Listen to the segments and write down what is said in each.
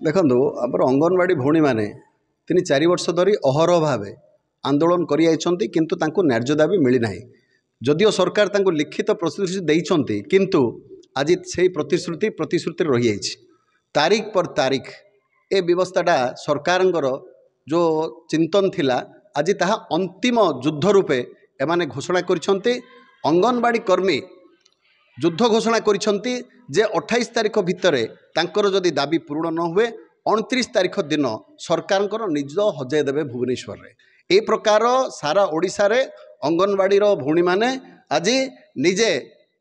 देखो आम अंगनवाड़ी भौणी मैंने 3-4 वर्ष धरी अहरह भाव आंदोलन करिंटु किंतु तांको न्याय्य दाबी मिलना। जदिओ सरकार तांको लिखित प्रतिश्रुति देइछंती किंतु आज से प्रतिश्रुति रही जाइछि। तारीख पर तारीख ए व्यवस्थाटा सरकारंकर जो चिंतन थिला आज ताहा अंतिम युद्ध रूपे एमाने घोषणा करिसंती। अंगनवाड़ी कर्मी युद्ध घोषणा करिसंती जे 28 तारीख भितर तांकर जदि दाबी पूर्ण न हुए 29 तारीख दिन सरकार निज हजाई देवे भुवनेश्वर रे। ए प्रकार सारा ओडिशा रे अंगनवाड़ी भौणी माने आज निजे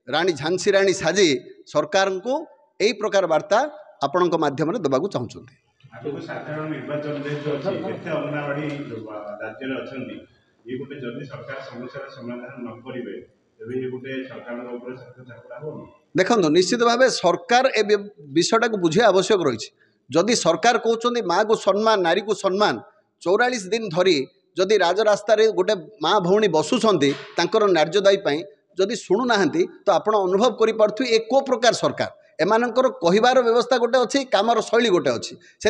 रानी झांसी रानी साजी सरकार को यही प्रकार वार्ता आपण माध्यम देवाक चाहते। साधारण निर्वाचन अंगनवाड़ी राज्य में ये गोटे जदि सरकार समस्या समाधान न करेंगे देखो निश्चित भाव सरकार ए विषयटा को बुझे आवश्यक रही। जदि सरकार कहते माँ को सम्मान नारी को सम्मान 44 दिन धरी जदि राजरास्ता रे गोटे माँ भौणी बसुंट न्याय्य दायी जदि शुणुना तो आपण अनुभव कर ए को प्रकार सरकार एमानकर कहिबार व्यवस्था गोटे अच्छी कामर शैली गोटे अच्छी से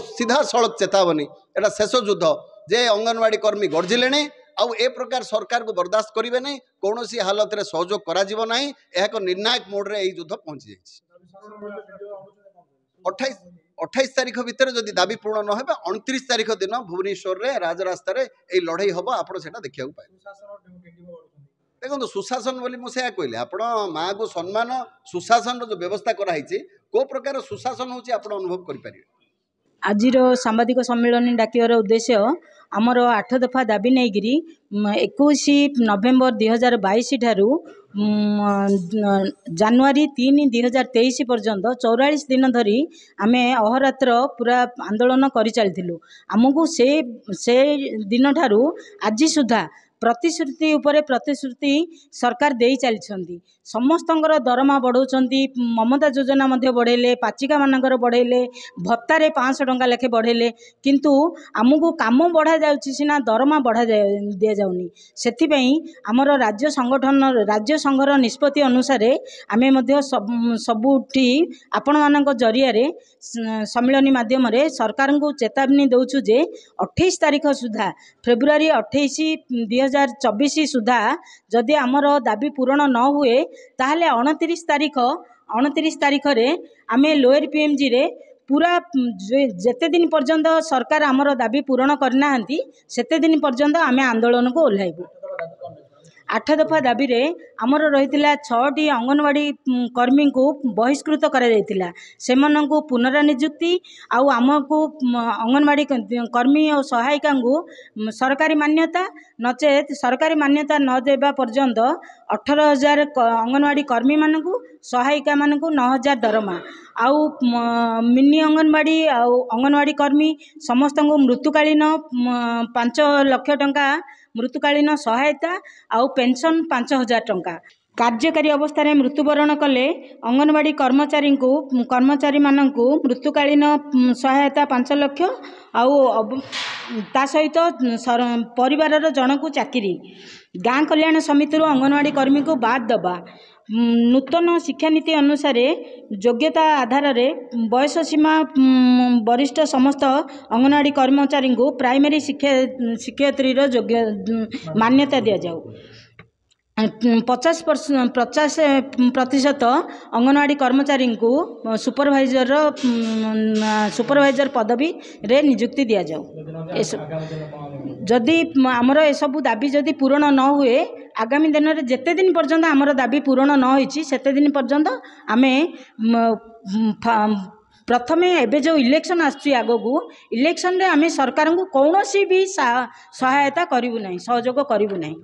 सीधा सड़क चेतावनी एटा शेष युद्ध जे अंगनवाड़ी कर्मी गर्जिले आउ ए प्रकार सरकार को बर्दाश्त करेंगे नहीं कौन सी हालत रे सहयोग करा जीवो नहीं। एक निर्णायक मोड रे युद्ध पहुंची जाइए। 28 तारीख भितर जदि दाबी पूर्ण न हो 29 तारीख दिन भुवनेश्वर रे राजरास्ता रे ए लड़ाई हम आप देखा पाए। देखो सुशासन बोली मुझे कहले आप माँ को सम्मान सुशासन जो व्यवस्था कराई को प्रकार सुशासन होची आप अनुभव करें। आज सांबादिक सम्मेलन डाकिबार उद्देश्य आमर 8 दफा दाबी नहींकि 21 नवेम्बर 2022 ठारू जानुआरी 3 2023 पर्यंत 44 दिन धरी आमे अहरात्र पूरा आंदोलन कर चलू। आमको से दिन ठारू आज सुधा प्रतिश्रुति उपरे प्रतिश्रुति सरकार दे चलती। समस्तंकर दरमा बढ़ाऊँच ममता योजना बढ़ेले पाचिका मानकर बढ़ेले भत्तारे 500 टंका लेखे बढ़ेले किंतु आमको काम बढ़ा जाउछि सिना दरमा बढ़ा दि जाउनी। सेथिपई आमर राज्य संगठन राज्य संघर निष्पत्ति अनुसार आमे मध्य सबुठी आपण मानक जरिया रे सम्मेलन माध्यम रे सरकार को चेतावनी दउछु जे 28 तारीख सुधा फेब्रुआरी 28 2024 सुधा जदि आमर दाबी पूरण न हुए ताहले 29 तारीख रे आमे लोअर पीएमजी रे पूरा जेते दिन पर्यंत सरकार आमर दाबी पूरण करना सेते दिन पर्यंत आमे आंदोलन को ओह्लाइबु। 8 दफा दाबी रे आमर रही 6टी अंगनवाड़ी कर्मी को बहिष्कृत करा जायतिला सेमनंकु पुनरानियुक्ति आउ आमको अंगनवाड़ी कर्मी और सहायिका को सरकारी मान्यता नचेत सरकारी मान्यता न देबा पर्यंत 18,000 अंगनवाड़ी कर्मी मानकु सहायिका मानकु 9,000 दरमा आउ मिनी अंगनवाड़ी आउ अंगनवाड़ी कर्मी समस्त को मृत्युकालीन 5 लाख टंका मृत्युकालीन सहायता आउ पेंशन 5,000 टंका। कार्यकारी अवस्था मृत्युवरण कले अंगनवाड़ी कर्मचारी मानकु मृत्युकालीन सहायता 5 लाख आउ ता सहित परिवार जनकु चाकरी गाँ कल्याण समिति अंगनवाड़ी कर्मी को बाद दबा नूतन शिक्षा नीति अनुसार योग्यता आधार रे बयस सीमा वरिष्ठ समस्त अंगनवाड़ी कर्मचारी को प्राइमरी शिक्षयित्री योग्य मान्यता दि जाऊ। 50% अंगनवाड़ी कर्मचारी को सुपरवाइजर पदवी रे नियुक्ति दि जाऊ। जदि आमर एसबू दाबी जदि पूरण न हुए आगामी दिन में जेते दिन पर्यंत आमर दाबी पूरण न होइछि सेते दिन पर्यंत आमे प्रथमे एबे जो इलेक्शन आछि आगो इलेक्शन रे आमे सरकार को कौन सी भी सहायता करिवु नहीं सहयोग करिवु नहीं।